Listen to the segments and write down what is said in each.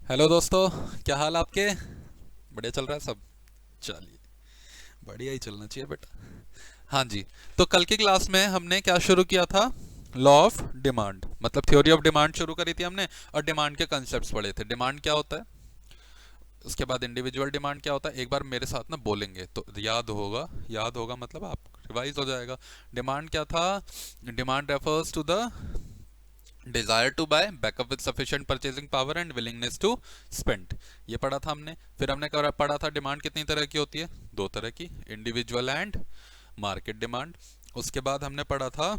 Hello दोस्तों। क्या हाल आपके? बढ़िया चल रहा है सब? चलिए, बढ़िया ही चलना चाहिए बेटा। हाँ जी। तो कल की क्लास में हमने क्या शुरू किया था? लॉ ऑफ डिमांड, मतलब थ्योरी ऑफ डिमांड शुरू करी थी हमने। और डिमांड के कंसेप्ट्स पढ़े थे। डिमांड क्या होता है, उसके बाद इंडिविजुअल डिमांड क्या होता है, एक बार मेरे साथ ना बोलेंगे तो याद होगा। याद होगा मतलब आप रिवाइज हो जाएगा। डिमांड क्या था? Demand refers to the desire to buy, backup with sufficient purchasing power and willingness to spend. ये पढ़ा था हमने। फिर हमने पढ़ा था डिमांड कितनी तरह की होती है? दो तरह की, इंडिविजुअल एंड मार्केट डिमांड। उसके बाद हमने पढ़ा था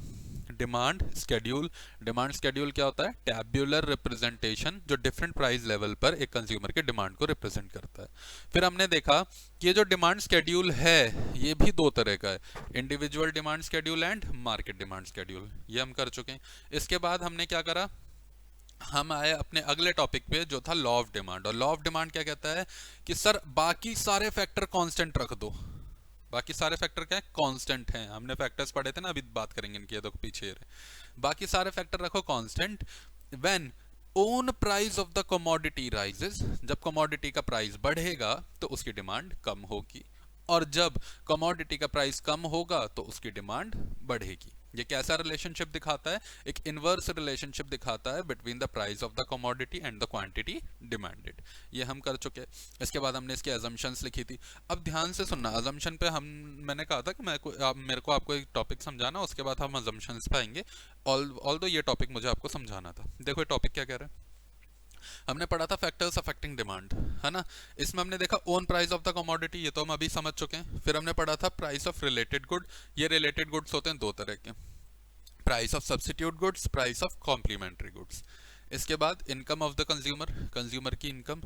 डिमांड स्केड्यूल। डिमांड स्केड्यूल क्या होता है? टैब्यूलर रिप्रेजेंटेशन जो डिफरेंट प्राइस लेवल पर एक कंज्यूमर के डिमांड को रिप्रेजेंट करता है। फिर हमने देखा कि ये जो डिमांड स्केड्यूल है ये भी दो तरह का है, individual demand schedule and market demand schedule. ये हम कर चुके हैं। इसके बाद हमने क्या करा, हम आए अपने अगले टॉपिक पे जो था लॉ ऑफ डिमांड। और लॉ ऑफ डिमांड क्या कहता है कि सर बाकी सारे फैक्टर कांस्टेंट रख दो। बाकी सारे फैक्टर क्या है? कांस्टेंट हैं। हमने फैक्टर्स पढ़े थे ना, अभी बात करेंगे इनकी, ये तो पीछे रहे। बाकी सारे फैक्टर रखो constant. When own price of the commodity rises, जब कमोडिटी का प्राइस बढ़ेगा तो उसकी डिमांड कम होगी। और जब कमोडिटी का प्राइस कम होगा तो उसकी डिमांड बढ़ेगी। ये कैसा रिलेशनशिप दिखाता है? एक इनवर्स रिलेशनशिप दिखाता है between the price of the commodity and the quantity demanded. ये हम कर चुके हैं। इसके बाद हमने इसकी अजम्पशंस लिखी थी। अब ध्यान से सुनना, अजम्पशन पे हम, मैंने कहा था कि मेरे को आपको एक टॉपिक समझाना, उसके बाद हम अजम्पशंस पे आएंगे। ऑल दो ये टॉपिक मुझे आपको समझाना था। देखो ये टॉपिक क्या कह रहा है। हमने पढ़ा था फैक्टर्स अफेक्टिंग डिमांड, है ना। इसमें हमने देखा own price of the commodity, ये तो हम अभी समझ चुके हैं। फिर हमने पढ़ा था प्राइस ऑफ रिलेटेड गुड। ये रिलेटेड गुड्स होते हैं दो तरह के, price of substitute goods, price of complementary goods. इसके बाद income of the consumer, consumer की income,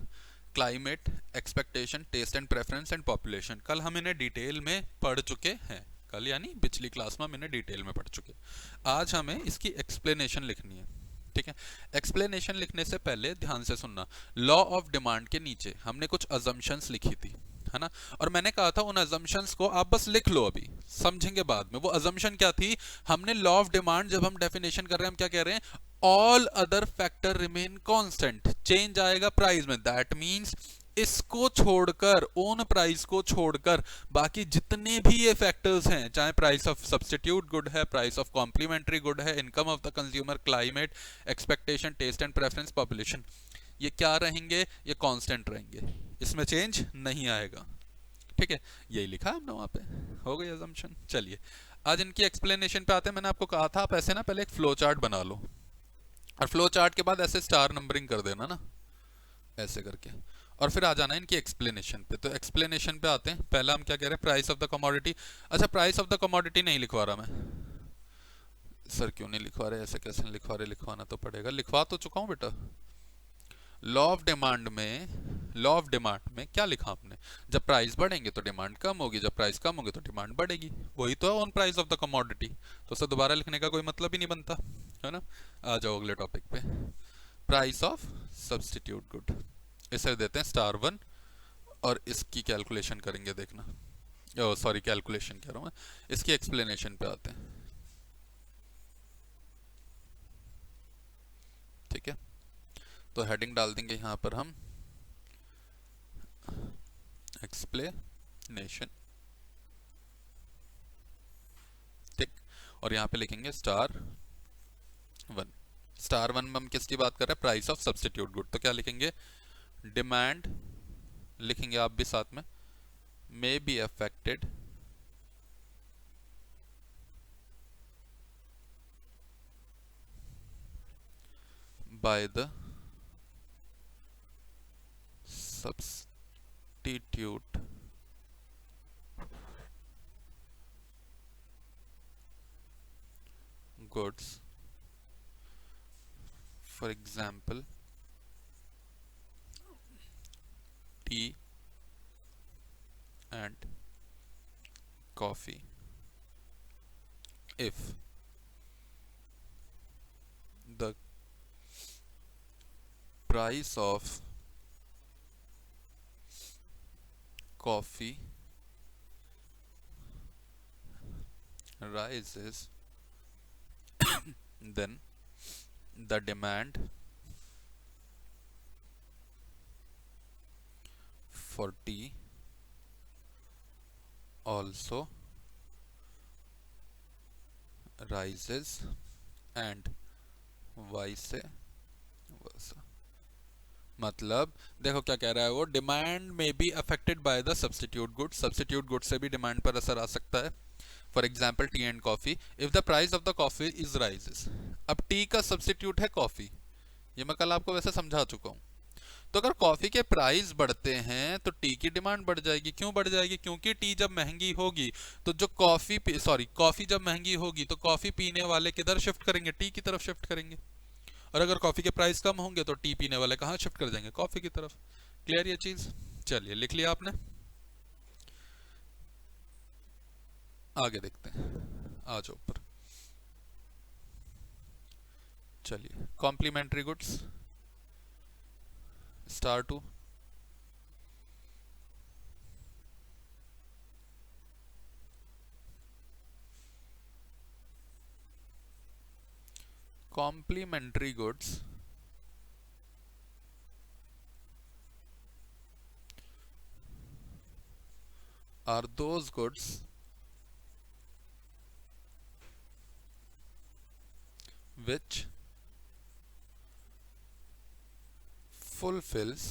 climate, expectation, taste and preference and population. कल हम इन्हें डिटेल में पढ़ चुके हैं। कल यानी पिछली क्लास में हम इन्हें डिटेल में पढ़ चुके। आज हमें इसकी एक्सप्लेनेशन लिखनी है। ठीक है। एक्सप्लेनेशन लिखने से पहले ध्यान से सुनना। लॉ ऑफ डिमांड के नीचे हमने कुछ अजम्पशंस लिखी थी, है ना। और मैंने कहा था उन अजम्पशंस को आप बस लिख लो, अभी समझेंगे बाद में। वो अजम्पशन क्या थी? हमने लॉ ऑफ डिमांड जब हम डेफिनेशन कर रहे हैं, हम क्या कह रहे हैं? All other factor remain constant, change आएगा प्राइस में। दैट मींस इसको छोड़कर, ओन प्राइस को छोड़कर बाकी जितने भी ये फैक्टर्स हैं, चाहे प्राइस ऑफ सब्स्टिट्यूट गुड है, प्राइस ऑफ कॉम्प्लीमेंट्री गुड है, income of the consumer, climate, expectation, taste and preference, population, ये क्या रहेंगे? ये कांस्टेंट रहेंगे, इसमें चेंज नहीं आएगा। ठीक है। यही लिखा है हमने वहां पे। हो गई अजम्पशन। चलिए आज इनकी एक्सप्लेनेशन पे आते हैं। मैंने आपको कहा था आप ऐसे ना पहले एक फ्लो चार्ट बना लो, और फ्लो चार्ट के बाद ऐसे स्टार नंबरिंग कर देना ना, ऐसे करके। और फिर आ जाना इनकी एक्सप्लेनेशन पे। तो एक्सप्लेनेशन पे आते हैं। पहला हम क्या कह रहे हैं? Price of the commodity. अच्छा, प्राइस ऑफ द कमोडिटी नहीं लिखवा रहा मैं। सर क्यों नहीं लिखवा रहे? ऐसे कैसे नहीं लिखवा रहे? लिखवाना तो पड़ेगा, लिखवा तो चुका हूँ बेटा। लॉ ऑफ डिमांड में, लॉ ऑफ डिमांड में क्या लिखा हमने? जब प्राइस बढ़ेंगे तो डिमांड कम होगी, जब प्राइस कम होगी तो डिमांड बढ़ेगी। वही तो है on price of the commodity. तो उसे दोबारा लिखने का कोई मतलब ही नहीं बनता, है ना। आ जाओ अगले टॉपिक पे। प्राइस ऑफ सब्स्टिट्यूट गुड, इसे देते हैं स्टार वन। और इसकी कैलकुलेशन करेंगे, देखना। सॉरी, कैलकुलेशन कह रहा हूँ मैं। इसकी एक्सप्लेनेशन पे आते हैं। ठीक है। तो हेडिंग डाल देंगे यहाँ पर हम, एक्सप्लेनेशन। ठीक। और यहाँ पे लिखेंगे स्टार वन। स्टार वन में हम किसकी बात कर रहे हैं? Price of substitute good. तो क्या लिखेंगे? डिमांड, लिखेंगे आप भी साथ में, may be affected by the substitute goods, for example T and coffee, if the price of coffee rises, then the demand for tea also rises and vice versa. मतलब देखो क्या कह रहा है वो, डिमांड में be affected by the substitute good, substitute good से भी डिमांड पर असर आ सकता है. For example T and coffee, if the price of the coffee is rises. अब टी का सब्स्टिट्यूट है कॉफी, ये मैं कल आपको वैसे समझा चुका हूं. तो अगर कॉफी के प्राइस बढ़ते हैं तो टी की डिमांड बढ़ जाएगी. क्यों बढ़ जाएगी? क्योंकि टी जब महंगी होगी तो जो कॉफी जब महंगी होगी तो कॉफी पीने वाले किधर शिफ्ट करेंगे? टी की तरफ शिफ्ट करेंगे. और अगर कॉफी के प्राइस कम होंगे तो टी पीने वाले कहाँ शिफ्ट कर जाएंगे? कॉफी की तरफ. क्लियर ये चीज? चलिए लिख लिया आपने, आगे देखते हैं. आ जाओ ऊपर. चलिए complementary goods star two. Complementary goods are those goods which fulfills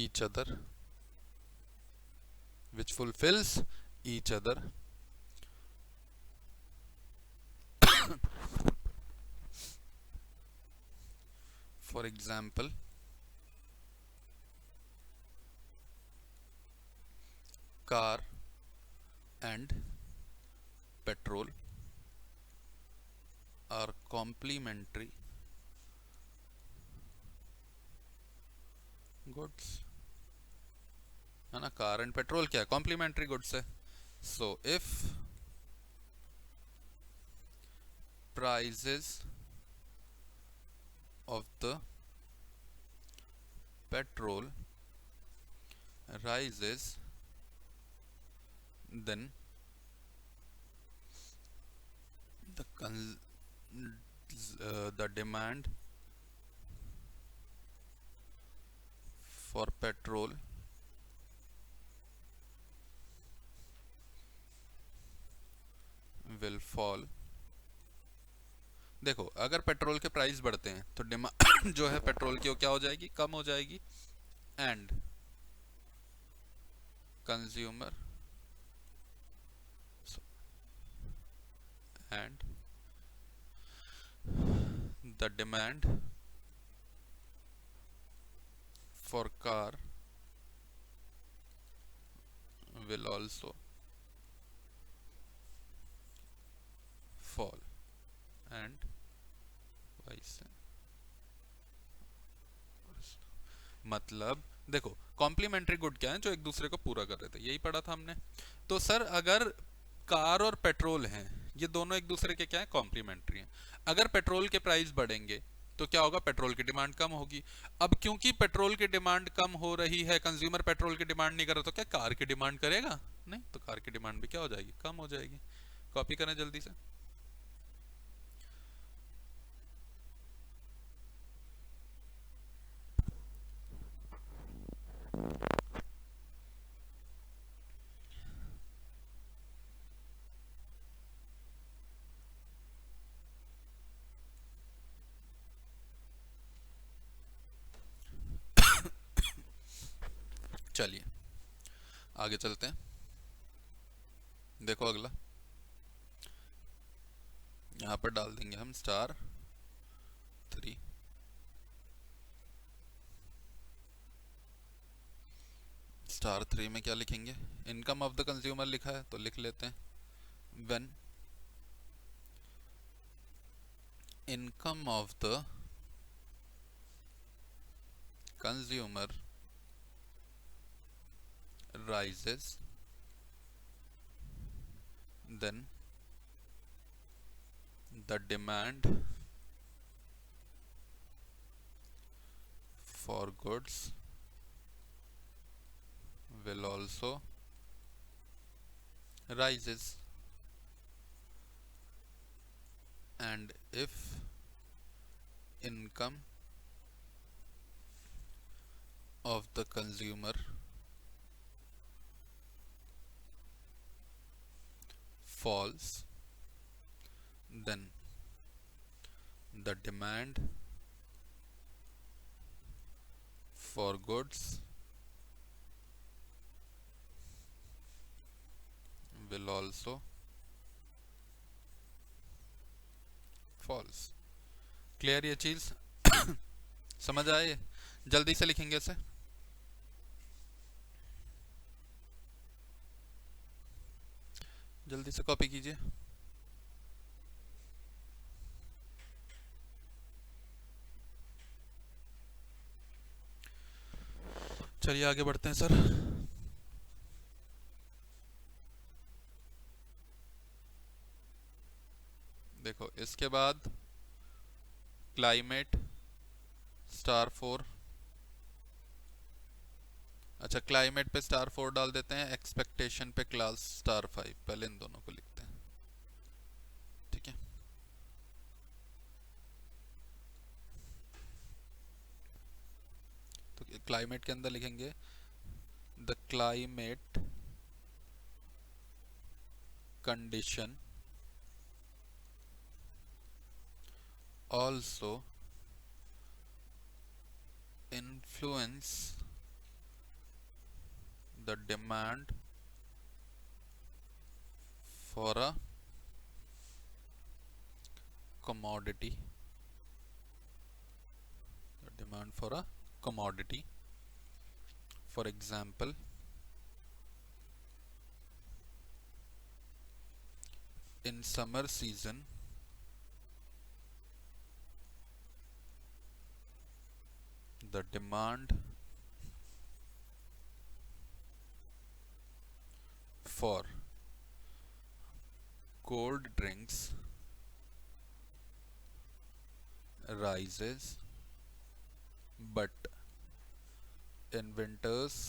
each other, which fulfills each other for example car and petrol are complementary goods. है ना, कार एंड पेट्रोल क्या है? कॉम्प्लीमेंट्री गुड्स है. So if prices of the petrol rises, then the demand for petrol will fall. देखो अगर petrol के price बढ़ते हैं तो डिमांड जो है पेट्रोल की वो क्या हो जाएगी? कम हो जाएगी. And consumer and the demand for car will also fall and vice versa. मतलब देखो कॉम्प्लीमेंट्री गुड क्या है? जो एक दूसरे को पूरा कर रहे थे, यही पढ़ा था हमने. तो सर अगर कार और पेट्रोल हैं, ये दोनों एक दूसरे के क्या है? कॉम्प्लीमेंट्री हैं. अगर पेट्रोल के प्राइस बढ़ेंगे तो क्या होगा? पेट्रोल की डिमांड कम होगी. अब क्योंकि पेट्रोल की डिमांड कम हो रही है, कंज्यूमर पेट्रोल की डिमांड नहीं कर रहा, तो क्या कार की डिमांड करेगा? नहीं, तो कार की डिमांड भी क्या हो जाएगी? कम हो जाएगी. कॉपी करें जल्दी से. चलिए आगे चलते हैं. देखो अगला यहां पर डाल देंगे हम स्टार 3. स्टार 3 में क्या लिखेंगे? इनकम ऑफ द कंज्यूमर लिखा है तो लिख लेते हैं. When income of the consumer rises, then the demand for goods will also rises. And if income of the consumer falls, then the demand for goods will also falls. Clear ये चीज? समझ आए? जल्दी से लिखेंगे इसे। जल्दी से कॉपी कीजिए। चलिए आगे बढ़ते हैं सर। देखो इसके बाद क्लाइमेट स्टार 4। अच्छा, क्लाइमेट पे स्टार 4 डाल देते हैं, एक्सपेक्टेशन पे क्लास स्टार 5। पहले इन दोनों को लिखते हैं, ठीक है। तो क्लाइमेट के अंदर लिखेंगे the climate condition also influence the demand for a commodity, for example in summer season the demand for cold drinks rises, but in winters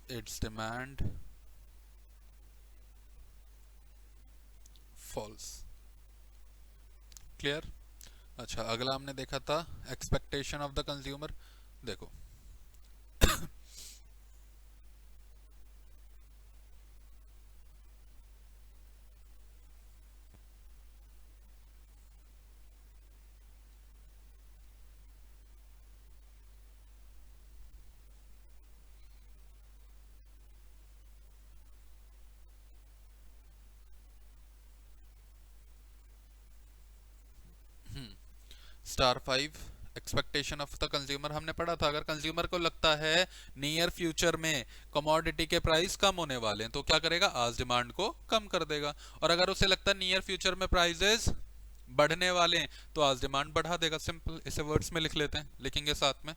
its demand falls. Clear? अच्छा, अगला हमने देखा था एक्सपेक्टेशन ऑफ द कंज्यूमर। देखो star 5 expectation of the consumer हमने पढ़ा था। अगर कंज्यूमर को लगता है नियर फ्यूचर में कमोडिटी के प्राइस कम होने वाले हैं तो क्या करेगा? आज डिमांड को कम कर देगा। और अगर उसे लगता है नियर फ्यूचर में प्राइसेस बढ़ने वाले हैं तो आज डिमांड बढ़ा देगा। सिंपल, इसे वर्ड्स में लिख लेते हैं, लिखेंगे साथ में।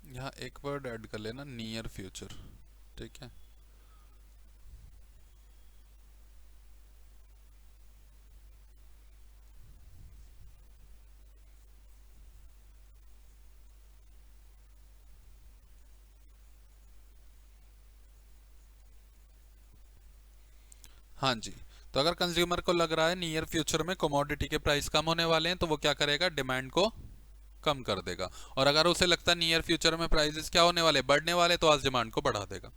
यहाँ एक वर्ड ऐड कर लेना, नियर फ्यूचर, ठीक है। हाँ जी, तो अगर कंज्यूमर को लग रहा है नियर फ्यूचर में कमोडिटी के प्राइस कम होने वाले हैं तो वो क्या करेगा, डिमांड को कम कर देगा। और अगर उसे लगता है नियर फ्यूचर में प्राइसेस क्या होने वाले, बढ़ने वाले, तो आज डिमांड को बढ़ा देगा।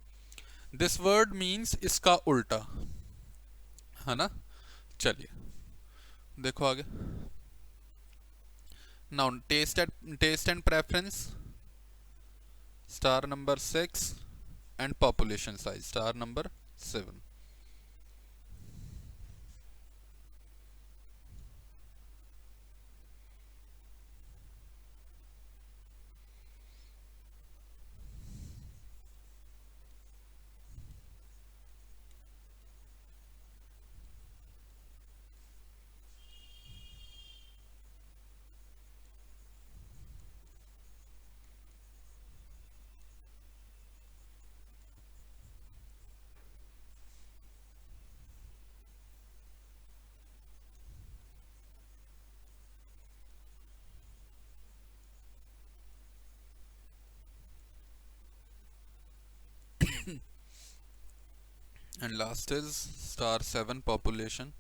दिस वर्ड मीन्स इसका उल्टा, है ना। चलिए देखो आगे। Now taste and preference star number 6 and population size star number 7। And last is star 7 population.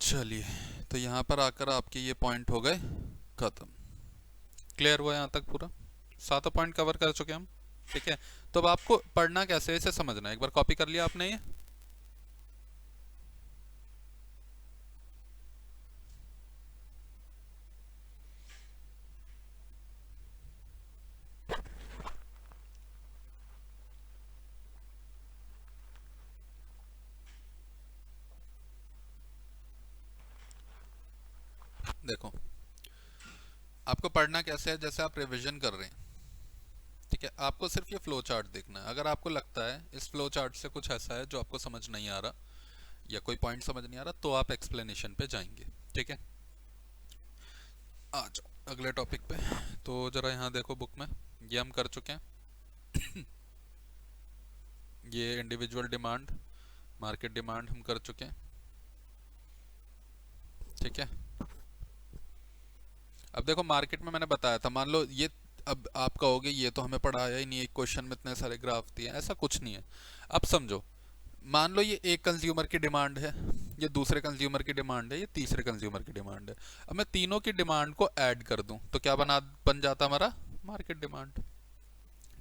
चलिए तो यहाँ पर आकर आपके ये पॉइंट हो गए खत्म। क्लियर हुआ यहाँ तक पूरा, 7 पॉइंट कवर कर चुके हम। ठीक है, तो अब आपको पढ़ना कैसे है इसे समझना है। एक बार कॉपी कर लिया आपने ये, देखो आपको पढ़ना कैसे है, जैसे आप रिवीजन कर रहे हैं। ठीक है, आपको सिर्फ ये फ्लो चार्ट देखना है। अगर आपको लगता है इस फ्लो चार्ट से कुछ ऐसा है जो आपको समझ नहीं आ रहा या कोई पॉइंट समझ नहीं आ रहा, तो आप एक्सप्लेनेशन पे जाएंगे। ठीक है, आ जाओ अगले टॉपिक पे। तो जरा यहाँ देखो बुक में, ये हम कर चुके हैं। ये इंडिविजुअल डिमांड, मार्केट डिमांड हम कर चुके हैं। ठीक है, अब देखो मार्केट में मैंने बताया था, मान लो ये, अब आप कहोगे ये तो हमें पढ़ाया ही नहीं, एक क्वेश्चन में इतने सारे ग्राफ दिए। ऐसा कुछ नहीं है। अब समझो, मान लो ये एक कंज्यूमर की डिमांड है, ये दूसरे कंज्यूमर की डिमांड है, ये तीसरे कंज्यूमर की डिमांड है। अब मैं तीनों की डिमांड को ऐड कर दूं तो क्या बन जाता हमारा मार्केट डिमांड।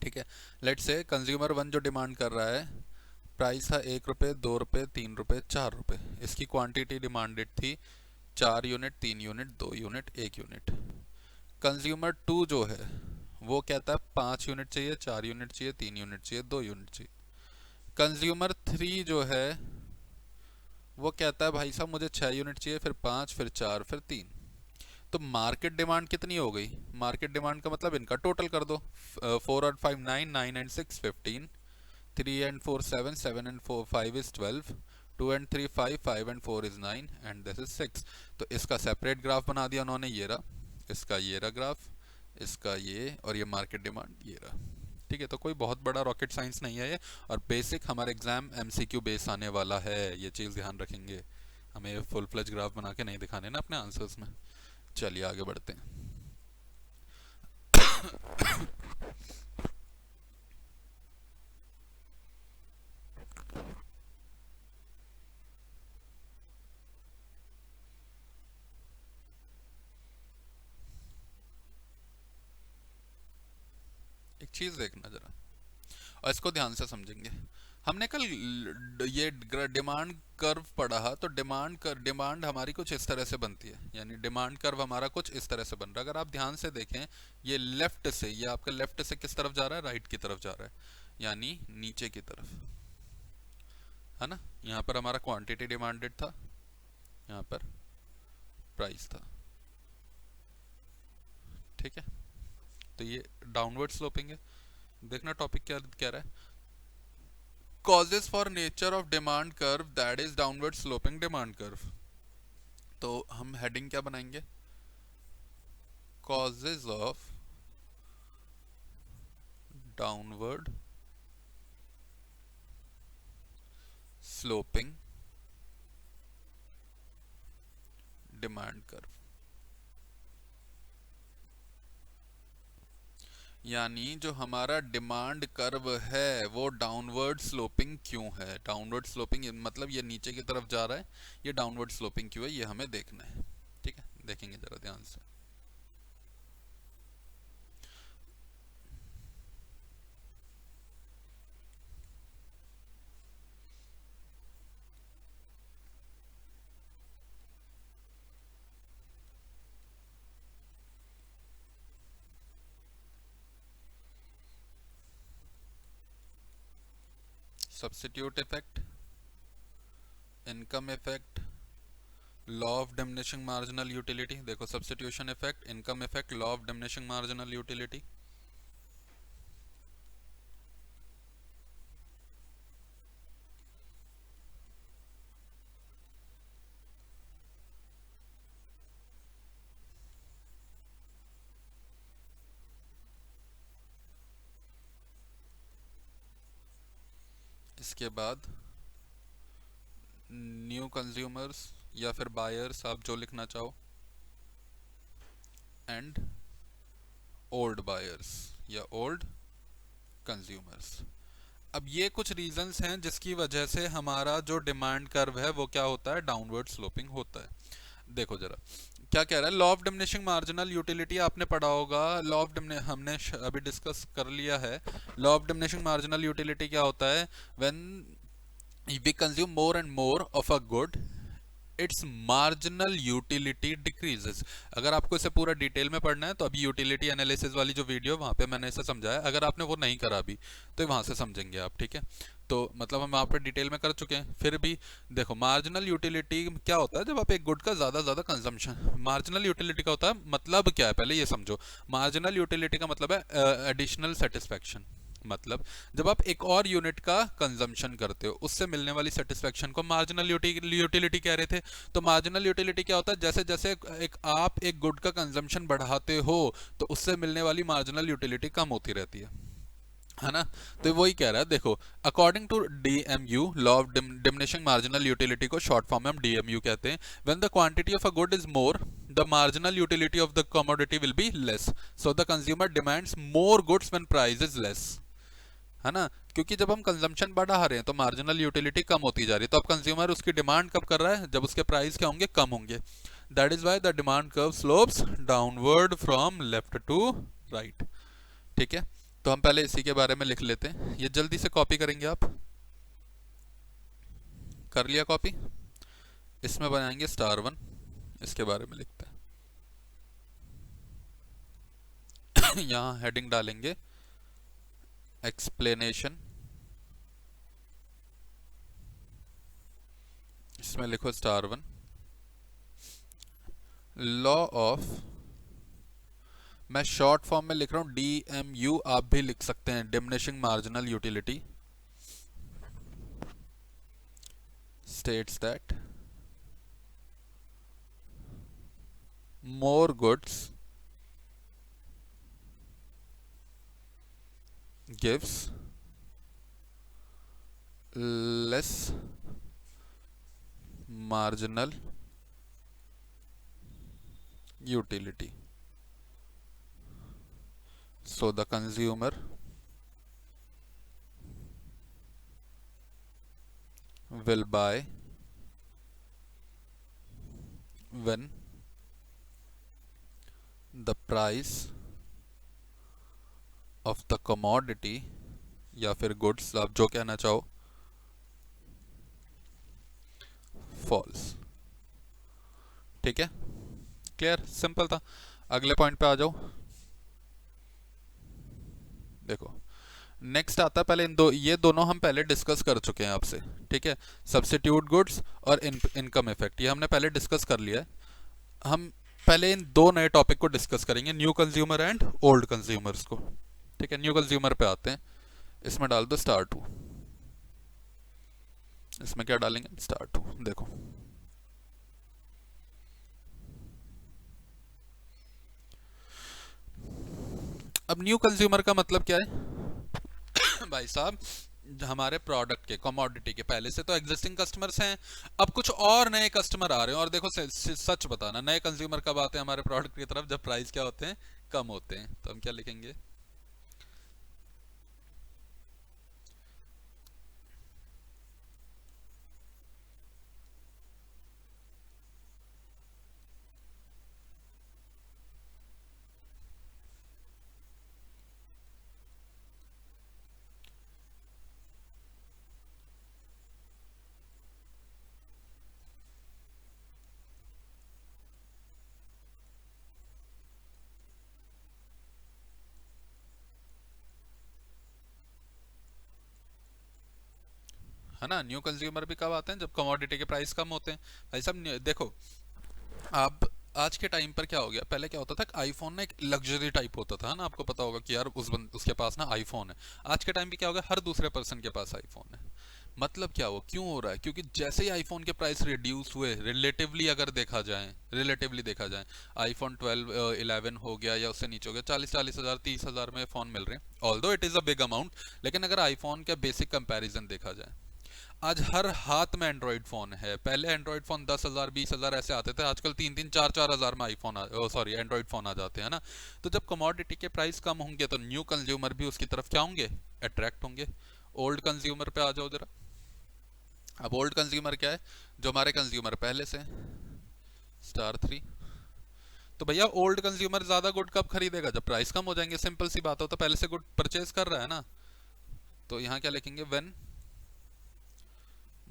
ठीक है, लेट्स से कंज्यूमर 1 जो डिमांड कर रहा है, प्राइस है 1 रुपये, 2 रुपये, 3 रुपये, 4 रुपये। इसकी क्वांटिटी डिमांडेड थी 4 unit, 3 unit, 2 unit, 1 unit. Consumer 2 जो है वो कहता है 5 यूनिट चाहिए, 4 यूनिट चाहिए, 3 यूनिट चाहिए, 2 यूनिट चाहिए। कंज्यूमर 3 जो है वो कहता है भाई साहब मुझे 6 यूनिट चाहिए, फिर 5, फिर 4, फिर 3। तो मार्केट डिमांड कितनी हो गई, मार्केट डिमांड का मतलब इनका टोटल कर दो। 4 और 5 9, 9 and 6 15, 3 and 4 7, 7 and 4 5 is 12, 2 and 3 5, 5 and 4 is 9 and this is 6। तो इसका सेपरेट ग्राफ बना दिया उन्होंने, ये रहा, इसका ये रहा ग्राफ, इसका ये, और ये मार्केट डिमांड ये रहा। ठीक है, तो कोई बहुत बड़ा रॉकेट साइंस नहीं है ये, और बेसिक हमारे एग्जाम एमसीक्यू बेस आने वाला है, ये चीज़ ध्यान रखेंगे। हमें फुल फ्लेज ग्राफ बना के नहीं दिखाने ना अपने आंसर्स में। चलिए आगे बढ़ते हैं। एक चीज़ देखना जरा, और इसको ध्यान से समझेंगे। हमने कल ये डिमांड कर्व पढ़ा, तो डिमांड हमारी कुछ इस तरह से बनती है, यानी डिमांड कर्व हमारा कुछ इस तरह से बन रहा है। अगर आप ध्यान से देखें, ये लेफ्ट से, ये आपका लेफ्ट से किस तरफ जा रहा है, राइट की तरफ जा रहा है, यानी नीचे की तरफ, है ना। यहाँ पर हमारा क्वांटिटी डिमांडेड था, यहाँ पर प्राइस था, ठीक है। तो ये डाउनवर्ड स्लोपिंग है। देखना टॉपिक क्या कह रहा है, causes for nature of demand curve that is downward sloping demand curve. तो हम हेडिंग क्या बनाएंगे, causes of downward sloping demand curve. यानी जो हमारा डिमांड कर्व है वो डाउनवर्ड स्लोपिंग क्यों है, डाउनवर्ड स्लोपिंग मतलब ये नीचे की तरफ जा रहा है, ये डाउनवर्ड स्लोपिंग क्यों है, ये हमें देखना है, ठीक है। देखेंगे जरा ध्यान से। Substitute effect, income effect, law of diminishing marginal utility. देखो substitution effect, income effect, law of diminishing marginal utility. इसके बाद न्यू कंज्यूमर्स या फिर बायर्स, आप जो लिखना चाहो, एंड ओल्ड बायर्स या ओल्ड कंज्यूमर्स। अब ये कुछ रीजंस हैं जिसकी वजह से हमारा जो डिमांड कर्व है वो क्या होता है, डाउनवर्ड स्लोपिंग होता है। देखो जरा क्या कह रहा है, law of diminishing marginal utility आपने पढ़ा होगा, लॉ ऑफ हमने अभी डिस्कस कर लिया है। Law of diminishing marginal utility क्या होता है, when we consume more and more of a good its marginal utility decreases. अगर आपको इसे पूरा डिटेल में पढ़ना है तो अभी यूटिलिटी एनालिसिस वाली जो वीडियो वहां पे मैंने इसे समझाया, अगर आपने वो नहीं करा अभी तो वहां से समझेंगे आप, ठीक है। तो मतलब हम वहां पे डिटेल में कर चुके हैं, फिर भी देखो मार्जिनल यूटिलिटी क्या होता है, जब आप एक गुड का ज्यादा कंजम्पशन, मार्जिनल यूटिलिटी का होता है मतलब क्या है, पहले ये समझो। मार्जिनल यूटिलिटी का मतलब है एडिशनल सेटिस्फैक्शन, मतलब जब आप एक और यूनिट का कंजम्पशन करते हो उससे मिलने वाली सेटिस्फेक्शन को मार्जिनल यूटिलिटी कह रहे थे। तो मार्जिनल यूटिलिटी क्या होता है, जैसे जैसे आप एक गुड का कंजम्पशन बढ़ाते हो तो उससे मिलने वाली मार्जिनल यूटिलिटी कम होती रहती है ना। तो वही कह रहा है, देखो according to DMU, law of diminishing marginal utility को शॉर्ट फॉर्म में हम डीएमयू कहते हैं, when the quantity of a good is more the marginal utility of the commodity will be less, so the consumer demands more goods when price is less, है ना। क्योंकि जब हम कंजम्पशन बढ़ा रहे हैं तो मार्जिनल यूटिलिटी कम होती जा रही है, तो अब कंज्यूमर उसकी डिमांड कब कर रहा है, जब उसके प्राइस क्या होंगे, कम होंगे। That is why the demand curve slopes downward from left to right, ठीक है। तो हम पहले इसी के बारे में लिख लेते हैं, ये जल्दी से कॉपी करेंगे आप, कर लिया कॉपी। इसमें बनाएंगे स्टार वन, इसके बारे में लिखते हैं यहाँ हेडिंग डालेंगे एक्सप्लेनेशन, इसमें लिखो स्टार वन, लॉ ऑफ, मैं शॉर्ट फॉर्म में लिख रहा हूं डीएमयू, आप भी लिख सकते हैं diminishing marginal utility, states that more goods gives less marginal utility, so the consumer will buy when the price of the commodity या फिर गुड्स, आप जो कहना चाहो, फॉल्स, ठीक है। क्लियर, सिंपल था। अगले पॉइंट पे आ जाओ। देखो नेक्स्ट आता है, पहले ये दोनों हम पहले डिस्कस कर चुके हैं आपसे, ठीक है। सब्स्टिट्यूट गुड्स और इनकम इफेक्ट, ये हमने पहले डिस्कस कर लिया है। हम पहले इन दो नए टॉपिक को डिस्कस करेंगे, new consumer and old consumers को, ठीक है। न्यू कंज्यूमर पे आते हैं। इसमें डाल दो स्टार टू। इसमें क्या डालेंगे, स्टार टू। देखो अब न्यू कंज्यूमर का मतलब क्या है भाई साहब, हमारे प्रोडक्ट के, कमोडिटी के पहले से तो एग्जिस्टिंग कस्टमर्स हैं, अब कुछ और नए कस्टमर आ रहे हैं। और देखो सच बताना, नए कंज्यूमर कब आते हैं हमारे प्रोडक्ट की तरफ, जब प्राइस क्या होते हैं, कम होते हैं। तो हम क्या लिखेंगे, है ना। न्यू कंज्यूमर भी कब आते हैं, जब कमोडिटी के प्राइस कम होते हैं। भाई साहब देखो, आप आज के टाइम पर क्या हो गया, पहले क्या होता था, आईफोन ना एक लग्जरी टाइप होता था ना, आपको पता होगा कि यार उसके पास ना आईफोन है। आज के टाइम पे क्या हो गया, हर दूसरे पर्सन के पास आईफोन है। मतलब क्या हो, क्यों हो रहा है, क्योंकि जैसे ही आईफोन के प्राइस रिड्यूस हुए, रिलेटिवली अगर देखा जाए, आईफोन 12 11 हो गया या उससे नीचे हो गया, 40,000 30,000 में फ़ोन मिल रहे हैं। Although it is a big amount, लेकिन अगर आईफोन का बेसिक कंपैरिजन देखा जाए, आज हर हाथ में एंड्रॉइड फोन है। पहले एंड्रॉइड फोन 10,000 20,000 ऐसे आते थे, आजकल 3 3 4 4 हजार में आईफोन सॉरी एंड्रॉइड फोन आ जाते हैं ना। तो जब कमोडिटी के प्राइस कम होंगे तो न्यू कंज्यूमर भी उसकी तरफ क्या होंगे, अट्रैक्ट होंगे। ओल्ड कंज्यूमर पे आ जाओ जरा। अब ओल्ड कंज्यूमर क्या है, जो हमारे कंज्यूमर पहले से स्टार थ्री। तो भैया ओल्ड कंज्यूमर ज्यादा गुड कब खरीदेगा, जब प्राइस कम हो जाएंगे। सिंपल सी बात हो, तो पहले से गुड परचेज कर रहा है ना। तो यहाँ क्या लिखेंगे, when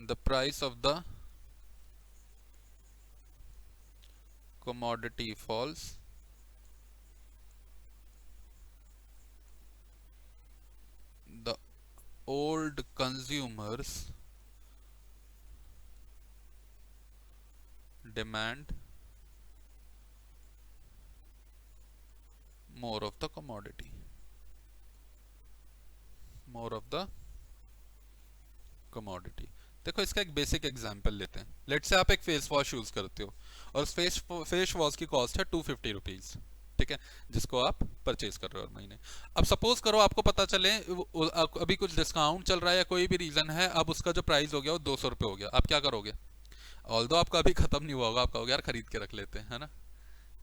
the price of the commodity falls, the old consumers demand more of the commodity, more of the commodity। देखो इसका एक बेसिक एग्जांपल लेते हैं। लेट से आप एक फेस वॉश यूज करते हो और उस फेस वॉश की कॉस्ट है 250 रुपीज, ठीक है, जिसको आप परचेज कर रहे हो हर महीने। अब सपोज करो आपको पता चले अभी कुछ डिस्काउंट चल रहा है या कोई भी रीजन है, अब उसका जो प्राइस हो गया वो 200 रुपये हो गया। आप क्या करोगे, ऑल्दो आपका अभी खत्म नहीं हुआ होगा, आप कहोगे यार खरीद के रख लेते हैं, है ना।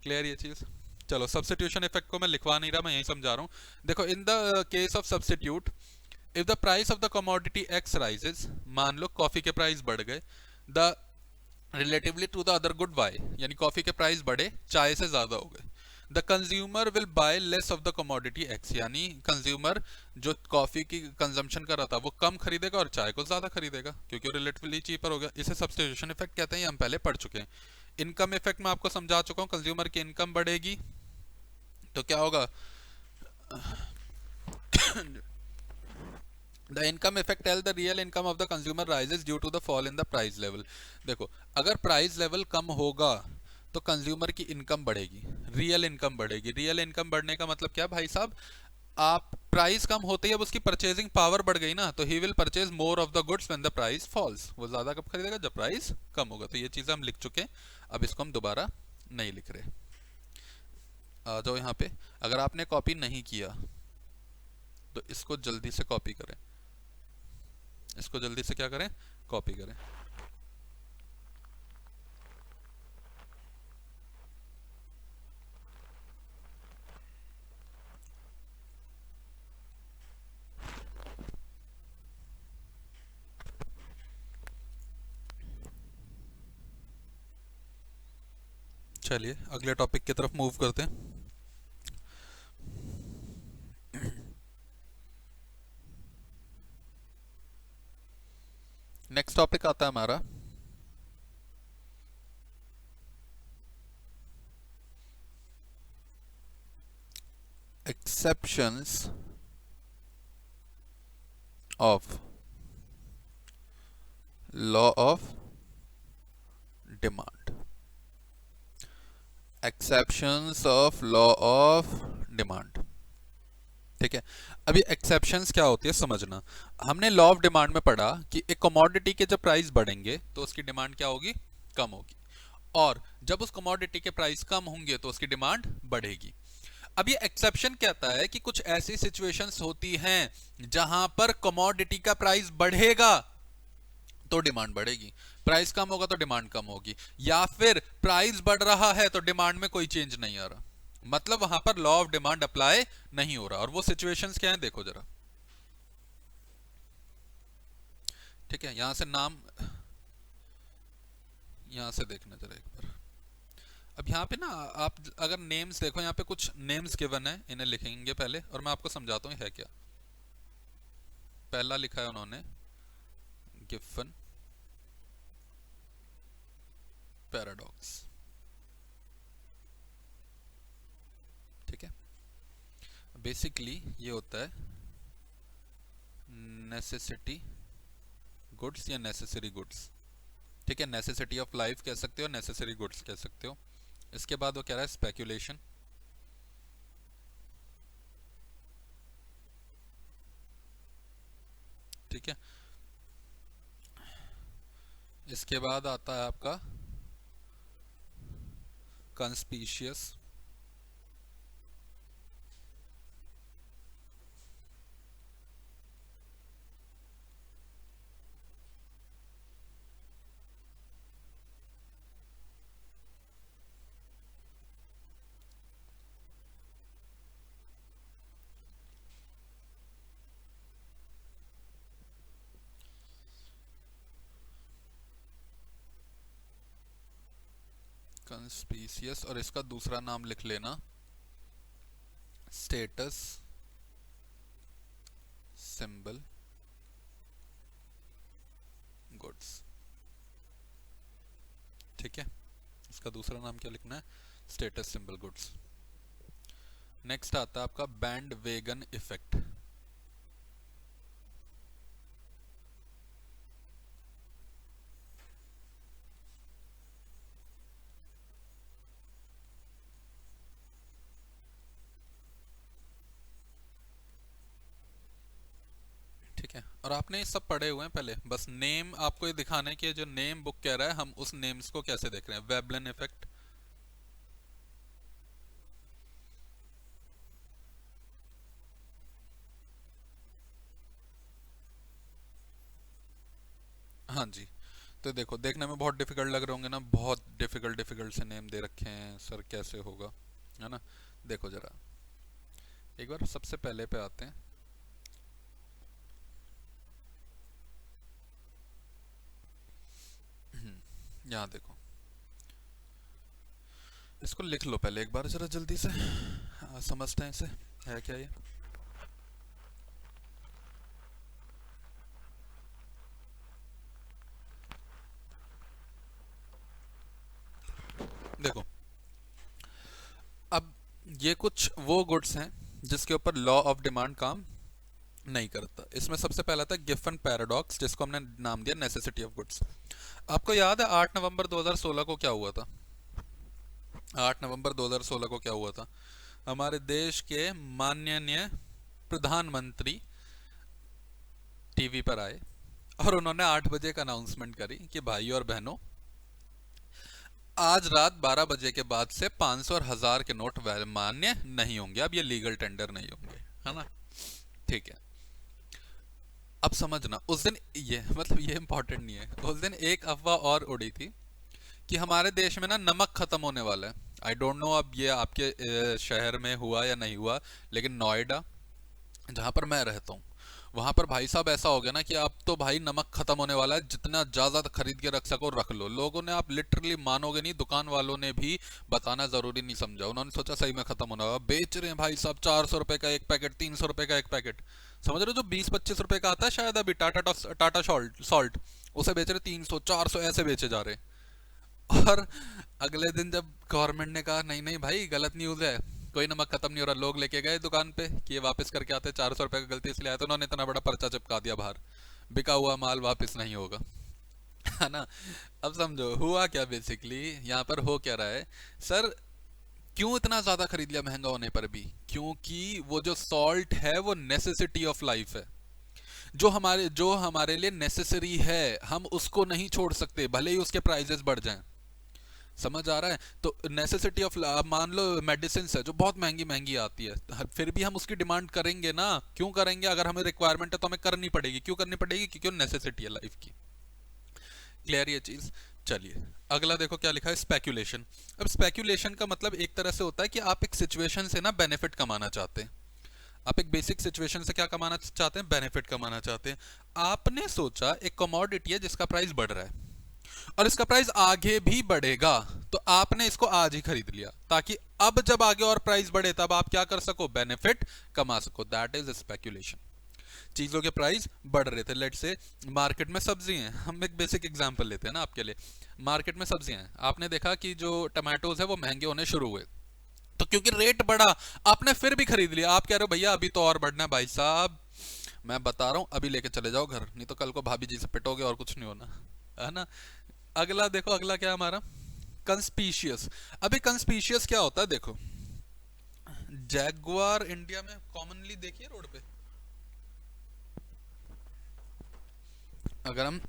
क्लियर ये चीज। चलो सब्स्टिट्यूशन इफेक्ट को मैं लिखवा नहीं रहा, मैं यही समझा रहा हूँ। देखो in the case of substitute, if the price of the commodity X rises, मान लो कॉफी के प्राइस बढ़ गए, the relatively to the other good Y, यानी कॉफी के प्राइस बढ़े चाय से ज्यादा हो गए, the consumer will buy less of the commodity X, यानी कंज्यूमर जो कॉफी की कंजम्पशन कर रहा था वो कम खरीदेगा और चाय को ज्यादा खरीदेगा, क्योंकि रिलेटिवली चीपर हो गया। इसे सब्स्टिट्यूशन इफेक्ट कहते हैं, ये हम पहले पढ़ चुके हैं। इनकम इफेक्ट में आपको समझा चुका हूं, कंज्यूमर की इनकम बढ़ेगी तो क्या होगा, the income effect tell the real income of the consumer rises due to the fall in the price level. देखो अगर प्राइस लेवल कम होगा तो कंज्यूमर की इनकम बढ़ेगी, रियल इनकम बढ़ेगी। रियल इनकम बढ़ने का मतलब क्या भाई साहब, आप प्राइस कम होते ही अब उसकी परचेजिंग पावर बढ़ गई ना, तो he will purchase more of the goods when the price falls. वो ज्यादा कब खरीदेगा, जब प्राइस कम होगा। तो ये चीजें हम लिख चुके हैं, अब इसको हम दोबारा नहीं लिख रहे। आ जाओ यहाँ पे, अगर आपने कॉपी नहीं किया तो इसको जल्दी से कॉपी करें, इसको जल्दी से क्या करें, कॉपी करें। चलिए अगले टॉपिक की तरफ मूव करते हैं। नेक्स्ट टॉपिक आता है हमारा exceptions of law of demand, exceptions of law of demand. ठीक है, अभी एक्सेप्शंस क्या होती है समझना। हमने लॉ ऑफ डिमांड में पढ़ा कि एक कमोडिटी के जब प्राइस बढ़ेंगे तो उसकी डिमांड क्या होगी, कम होगी, और जब उस कमोडिटी के प्राइस कम होंगे तो उसकी डिमांड बढ़ेगी। अब ये एक्सेप्शन कहता है कि कुछ ऐसी सिचुएशंस होती हैं जहां पर कमोडिटी का प्राइस बढ़ेगा तो डिमांड बढ़ेगी, प्राइस कम होगा तो डिमांड कम होगी, या फिर प्राइस बढ़ रहा है तो डिमांड में कोई चेंज नहीं आ रहा, मतलब वहां पर लॉ ऑफ डिमांड अप्लाई नहीं हो रहा। और वो सिचुएशंस क्या हैं देखो जरा। ठीक है, यहां से नाम, यहां से देखना जरा एक बार। अब यहाँ पे ना आप अगर नेम्स देखो, यहाँ पे कुछ नेम्स गिवन है, इन्हें लिखेंगे पहले और मैं आपको समझाता हूँ है क्या। पहला लिखा है उन्होंने गिफन पैराडॉक्स। ठीक है, बेसिकली ये होता है नेसेसिटी गुड्स या नेसेसरी गुड्स। ठीक है, नेसेसिटी ऑफ लाइफ कह सकते हो, नेसेसरी गुड्स कह सकते हो। इसके बाद वो कह रहा है स्पेक्यूलेशन, ठीक है। इसके बाद आता है आपका कंस्पीशियस, कंस्पीशियस, और इसका दूसरा नाम लिख लेना स्टेटस सिंबल गुड्स। ठीक है, इसका दूसरा नाम क्या लिखना है, स्टेटस सिंबल गुड्स। नेक्स्ट आता है आपका बैंड वेगन इफेक्ट। ठीक है, और आपने ये सब पढ़े हुए हैं पहले, बस नेम आपको ये दिखाना है कि जो नेम बुक कह रहा है हम उस नेम्स को कैसे देख रहे हैं। वेबलन इफेक्ट, हाँ जी। तो देखो, देखने में बहुत डिफिकल्ट लग रहे होंगे ना, बहुत डिफिकल्ट डिफिकल्ट से नेम दे रखे हैं सर, कैसे होगा, है ना। देखो जरा एक बार सबसे पहले पे आते हैं। यहाँ देखो, इसको लिख लो पहले एक बार जरा जल्दी से, समझते हैं इसे है क्या ये। देखो, अब ये कुछ वो गुड्स हैं जिसके ऊपर लॉ ऑफ डिमांड काम नहीं करता। इसमें सबसे पहला था गिफन पैराडॉक्स, जिसको हमने नाम दिया नेसेसिटी ऑफ गुड्स। आपको याद है 8 नवंबर 2016 को क्या हुआ था? 8 नवंबर 2016 को क्या हुआ था? हमारे देश के माननीय प्रधानमंत्री टीवी पर आए और उन्होंने 8 बजे का अनाउंसमेंट करी कि भाई और बहनों, आज रात 12 बजे के बाद से 500 और 1000 के नोट मान्य नहीं होंगे, अब ये लीगल टेंडर नहीं होंगे, है ना। ठीक है, अब समझना उस दिन ये मतलब ये इंपॉर्टेंट नहीं है, उस दिन एक अफवाह और उड़ी थी कि हमारे देश में ना नमक खत्म होने वाला है। आई डोंट नो अब ये आपके शहर में हुआ या नहीं हुआ, लेकिन नोएडा जहां पर मैं रहता हूँ वहां पर भाई साहब ऐसा हो गया ना कि अब तो भाई नमक खत्म होने वाला है, जितना ज्यादा खरीद के रख सको रख लो। लोगों ने, आप लिटरली मानोगे नहीं, दुकान वालों ने भी बताना जरूरी नहीं समझा, उन्होंने सोचा सही में खत्म होने वाला, बेच रहे हैं भाई साहब 400 रुपए का एक पैकेट, 300 रुपए का एक पैकेट। समझ रहे हो, जो 20-25 रुपए का आता है शायद अभी टाटा सॉल्ट सॉल्ट, उसे बेच रहे 300-400 ऐसे बेचे जा रहे हैं। और अगले दिन जब गवर्नमेंट ने कहा नहीं नहीं भाई गलत न्यूज़ है, कोई नमक खत्म नहीं हो रहा, लोग लेके गए दुकान पे कि ये वापस करके आते, 400 रुपए का गलती इसलिए आया, तो उन्होंने इतना बड़ा पर्चा चिपका दिया बाहर, बिका हुआ माल वापस नहीं होगा। है ना। अब समझो हुआ क्या, बेसिकली यहाँ पर हो क्या रहा है सर, क्यों इतना ज्यादा खरीद लिया महंगा होने पर भी, क्योंकि वो जो सॉल्ट है वो नेसेसिटी ऑफ लाइफ है, जो हमारे लिए नेसेसरी है, हम उसको नहीं छोड़ सकते भले ही उसके प्राइजेस बढ़ जाएं। समझ आ रहा है। तो नेसेसिटी ऑफ, मान लो मेडिसिन है जो बहुत महंगी महंगी आती है, फिर भी हम उसकी डिमांड करेंगे ना, क्यों करेंगे, अगर हमें रिक्वायरमेंट है तो हमें करनी पड़ेगी, क्यों करनी पड़ेगी, क्योंकि नेसेसिटी है लाइफ की। क्लियर ये चीज। चलिए अगला देखो क्या लिखा है, स्पेक्यूलेशन। अब स्पेक्यूलेशन का मतलब एक तरह से होता है कि आप एक सिचुएशन से ना बेनिफिट कमाना चाहते हैं, आप एक बेसिक सिचुएशन से क्या कमाना चाहते हैं, बेनिफिट कमाना चाहते हैं। आपने सोचा एक कमोडिटी है जिसका प्राइस बढ़ रहा है और इसका प्राइस आगे भी बढ़ेगा, तो आपने इसको आज ही खरीद लिया ताकि अब जब आगे और प्राइस बढ़े तब आप क्या कर सको, बेनिफिट कमा सको। That is speculation. चीजों के प्राइस बढ़ रहे थे, लेट से मार्केट में सब्जी हैं, हम एक बेसिक एग्जांपल लेते हैं ना आपके लिए। मार्केट में सब्जियां हैं, आपने देखा कि जो टमाटोज है वो महंगे होने शुरू हुए, तो क्योंकि रेट बढ़ा आपने फिर भी खरीद लिया। आप कह रहे हो भैया अभी तो और बढ़ना है भाई साहब, मैं बता रहा हूं अभी लेके चले जाओ घर, नहीं तो कल को भाभी जी से पिटोगे और कुछ नहीं होना, है ना। अगला देखो, अगला क्या है हमारा, कंस्पीशियस। अभी कंस्पीशियस क्या होता है देखो, जैगुआर इंडिया में कॉमनली देखिए रोड पे, अगर हम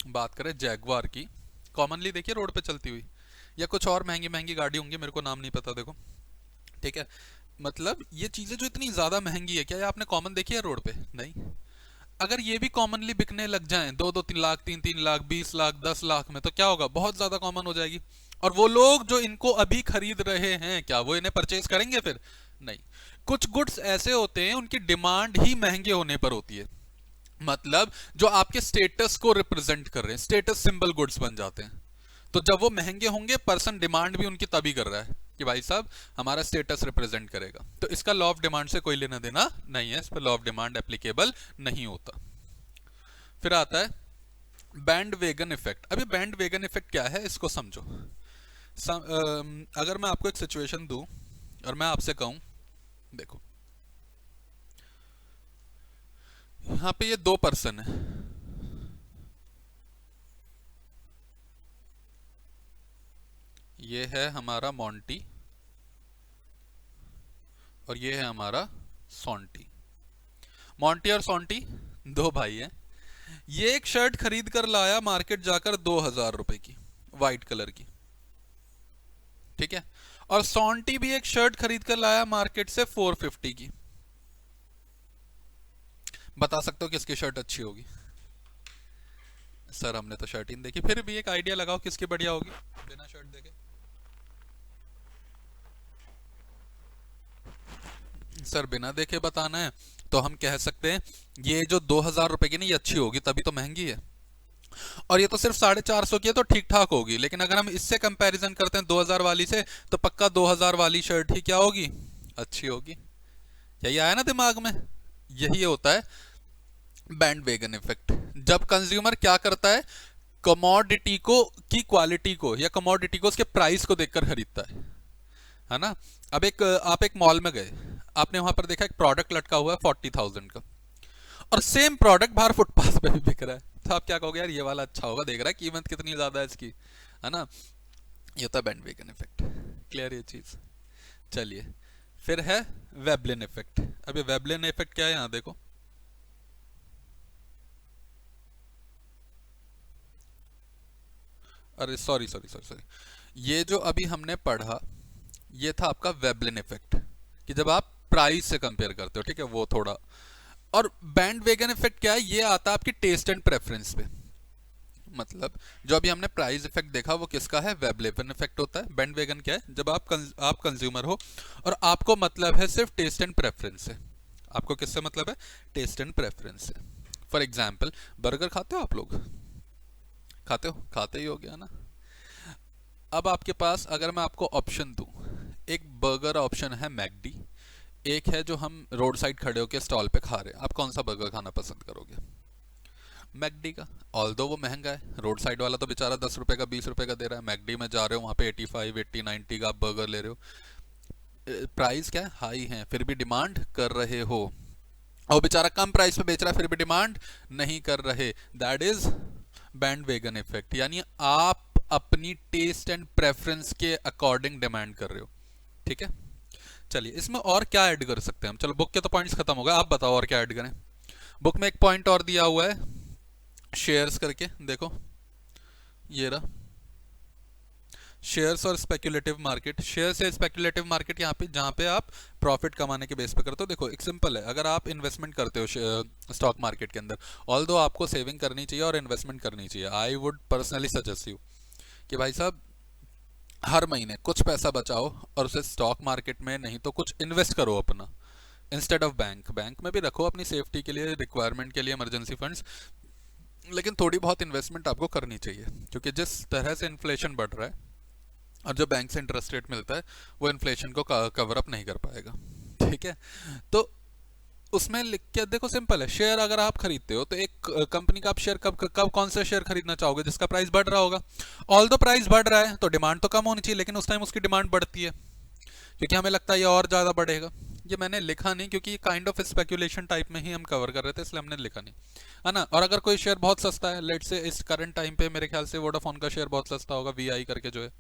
बात करें जैगुआर की, कॉमनली देखिए रोड पे चलती हुई, या कुछ और महंगी महंगी गाड़ी होंगी, मेरे को नाम नहीं पता, देखो ठीक है। मतलब ये चीजें जो इतनी ज्यादा महंगी है, क्या ये आपने कॉमन देखी है रोड पे, नहीं। अगर ये भी कॉमनली बिकने लग जाएं, 2-2-3 लाख, 3-3 लाख, 20 लाख, 10 लाख में, तो क्या होगा, बहुत ज्यादा कॉमन हो जाएगी। और वो लोग जो इनको अभी खरीद रहे हैं, क्या वो इन्हें परचेज करेंगे फिर, नहीं। कुछ गुड्स ऐसे होते हैं उनकी डिमांड ही महंगे होने पर होती है, मतलब जो आपके स्टेटस को रिप्रेजेंट कर रहे हैं, स्टेटस सिंबल गुड्स बन जाते हैं। तो जब वो महंगे होंगे, पर्सन डिमांड भी उनकी तभी कर रहा है कि भाई साहब हमारा स्टेटस रिप्रेजेंट करेगा, तो इसका लॉ ऑफ डिमांड से कोई लेना देना नहीं है, इस पर लॉ ऑफ डिमांड एप्लीकेबल नहीं होता। फिर आता है बैंड वेगन इफेक्ट। अभी बैंड वेगन इफेक्ट क्या है इसको समझो। अगर मैं आपको एक सिचुएशन दूं और मैं आपसे कहूं, देखो यहाँ पे ये दो पर्सन है, ये है हमारा मोंटी और ये है हमारा सोंटी। मोंटी और सोंटी दो भाई हैं। ये एक शर्ट खरीद कर लाया मार्केट जाकर 2000 रुपए की, वाइट कलर की, ठीक है। और सोंटी भी एक शर्ट खरीद कर लाया मार्केट से 450 की। बता सकते हो किसकी शर्ट अच्छी होगी, सर हमने तो शर्ट ही नहीं देखी, फिर भी एक आइडिया लगाओ किसकी बढ़िया होगी बिना शर्ट देखे। सर बिना देखे बताना है तो हम कह सकते हैं ये जो 2000 रुपए की, नहीं ये अच्छी होगी तभी तो महंगी है, और ये तो सिर्फ 450 की है तो ठीक ठाक होगी। लेकिन अगर हम इससे कंपैरिजन करते हैं 2000 वाली से, तो पक्का 2000 वाली शर्ट ही क्या होगी, अच्छी होगी। यही आया ना दिमाग में, यही होता है बैंड वेगन इफेक्ट। जब कंज्यूमर क्या करता है, कमोडिटी को की क्वालिटी को या कमोडिटी को उसके प्राइस को देखकर खरीदता है ना। अब एक आप एक मॉल में गए, आपने वहां पर देखा एक प्रोडक्ट लटका हुआ है 40,000 का, और सेम प्रोडक्ट बाहर फुटपाथ पे भी बिक रहा है, तो आप क्या कहोगे, यार ये वाला अच्छा होगा, देख रहा है कीमत कितनी ज्यादा है इसकी, है ना। ये होता है बैंड वेगन इफेक्ट। क्लियर ये चीज। चलिए फिर है वेबलिन इफेक्ट। अब ये वेबलिन इफेक्ट क्या है, यहां देखो, अरे सॉरी सॉरी सॉरी सॉरी, ये जो अभी हमने पढ़ा ये था आपका वेबलिन इफेक्ट, कि जब आप प्राइस से कंपेयर करते हो, ठीक है, वो थोड़ा। और बैंड वेगन इफेक्ट क्या है, ये आता है आपकी टेस्ट एंड प्रेफरेंस पे। मतलब जो अभी हमने प्राइस इफेक्ट देखा वो किसका है, वेबलिन इफेक्ट होता है। बैंड वेगन क्या है, जब आप कंज्यूमर हो और आपको मतलब है सिर्फ टेस्ट एंड प्रेफरेंस से। आपको किससे मतलब है, टेस्ट एंड प्रेफरेंस से। फॉर एग्जाम्पल बर्गर खाते हो आप लोग, खाते हो, खाते ही हो गया ना। अब आपके पास अगर मैं आपको ऑप्शन दूं, एक बर्गर ऑप्शन है मैकडी, एक है जो हम रोड साइड खड़े होकर स्टॉल पे खा रहे हैं, आप कौन सा बर्गर खाना पसंद करोगे, मैकडी का। ऑल्दो वो महंगा है, रोड साइड वाला तो बेचारा 10 रुपए का 20 रुपए का दे रहा है, मैकडी में जा रहे हो वहाँ पे 85, 80, 90 का आप बर्गर ले रहे हो। प्राइस क्या है, हाई है, फिर भी डिमांड कर रहे हो, और बेचारा कम प्राइस पे बेच रहा है फिर भी डिमांड नहीं कर रहे, that is bandwagon effect. यानी आप अपनी टेस्ट एंड प्रेफरेंस के अकॉर्डिंग डिमांड कर रहे हो। ठीक है, चलिए इसमें और क्या ऐड कर सकते हैं हम। चलो बुक के तो पॉइंट्स खत्म हो गए, आप बताओ और क्या ऐड करें। बुक में एक पॉइंट और दिया हुआ है शेयर्स करके, देखो ये रहा, शेयर्स और स्पेक्युलेटिव मार्केट। शेयर्स या स्पेक्युलेटिव मार्केट यहाँ पे जहाँ पे आप प्रॉफिट कमाने के बेस पे करते हो। देखो एक सिंपल है, अगर आप इन्वेस्टमेंट करते हो स्टॉक मार्केट के अंदर, ऑल दो आपको सेविंग करनी चाहिए और इन्वेस्टमेंट करनी चाहिए, I would personally suggest you कि भाई साहब हर महीने कुछ पैसा बचाओ और उसे स्टॉक मार्केट में नहीं तो कुछ इन्वेस्ट करो अपना, इंस्टेड ऑफ बैंक। बैंक में भी रखो अपनी सेफ्टी के लिए, रिक्वायरमेंट के लिए, इमरजेंसी फंड्स, लेकिन थोड़ी बहुत इन्वेस्टमेंट आपको करनी चाहिए, क्योंकि जिस तरह से इन्फ्लेशन बढ़ रहा है और जो बैंक से इंटरेस्ट रेट मिलता है वो इन्फ्लेशन को कवर अप नहीं कर पाएगा। ठीक है, तो उसमें लिख के देखो सिंपल है, शेयर अगर आप खरीदते हो तो एक कंपनी का आप शेयर कब कब कौन सा शेयर खरीदना चाहोगे, जिसका प्राइस बढ़ रहा होगा। ऑल दो प्राइस बढ़ रहा है तो डिमांड तो कम होनी चाहिए, लेकिन उस टाइम उसकी डिमांड बढ़ती है क्योंकि हमें लगता है ये और ज़्यादा बढ़ेगा। ये मैंने लिखा नहीं क्योंकि काइंड ऑफ स्पेक्यूलेशन टाइप में ही हम कवर कर रहे थे, इसलिए हमने लिखा नहीं, है ना। और अगर कोई शेयर बहुत सस्ता है, लेट से इस करंट टाइम पे मेरे ख्याल से वोडाफोन का शेयर बहुत सस्ता होगा, वीआई करके जो है,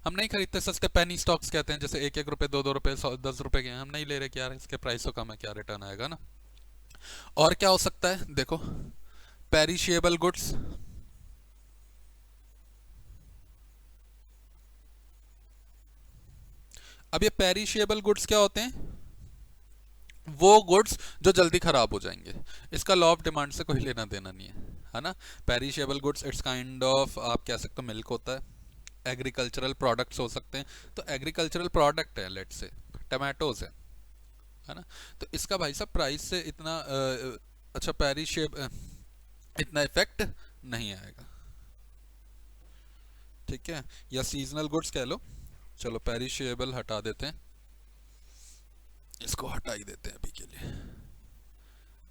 हम नहीं खरीदते, सस्ते पेनी स्टॉक्स कहते हैं, जैसे एक एक रुपए, दो दो रुपए, 10 रुपए के, हम नहीं ले रहे कि यार इसके प्राइस तो कम है, क्या रिटर्न आएगा ना। और क्या हो सकता है देखो, पेरिशेबल गुड्स, अब ये पेरिशेबल गुड्स क्या होते हैं, वो गुड्स जो जल्दी खराब हो जाएंगे, इसका लॉ ऑफ डिमांड से कोई लेना देना नहीं है ना। Perishable goods it's kind of, आप कह सकते हो मिल्क होता है, एग्रीकल्चरल प्रोडक्ट्स हो सकते हैं, तो एग्रीकल्चरल प्रोडक्ट है लेट से टमाटोज है ना, तो इसका भाई साहब प्राइस से इतना अच्छा पेरिशेब इतना इफेक्ट नहीं आएगा। ठीक है, या सीजनल गुड्स कह लो, चलो पेरिशेबल हटा देते हैं, इसको हटा ही देते हैं अभी के लिए,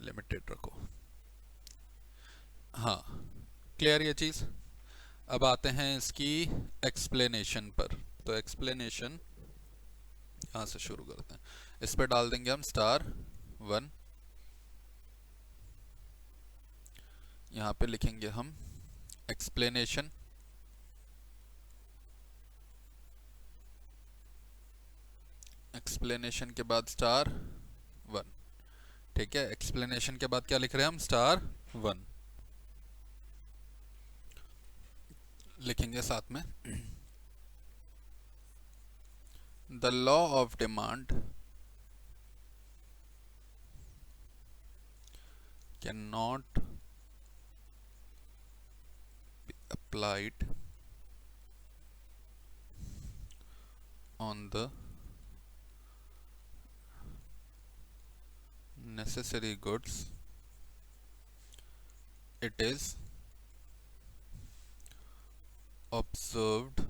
लिमिटेड रखो। हाँ, क्लियर ये चीज़। अब आते हैं इसकी एक्सप्लेनेशन पर, तो एक्सप्लेनेशन यहाँ से शुरू करते हैं, इस पर डाल देंगे हम *1, यहाँ पे लिखेंगे हम एक्सप्लेनेशन, एक्सप्लेनेशन के बाद *1। ठीक है, एक्सप्लेनेशन के बाद क्या लिख रहे हैं हम, *1 लिखेंगे साथ में। The law of demand can not be applied on the necessary goods, it is observed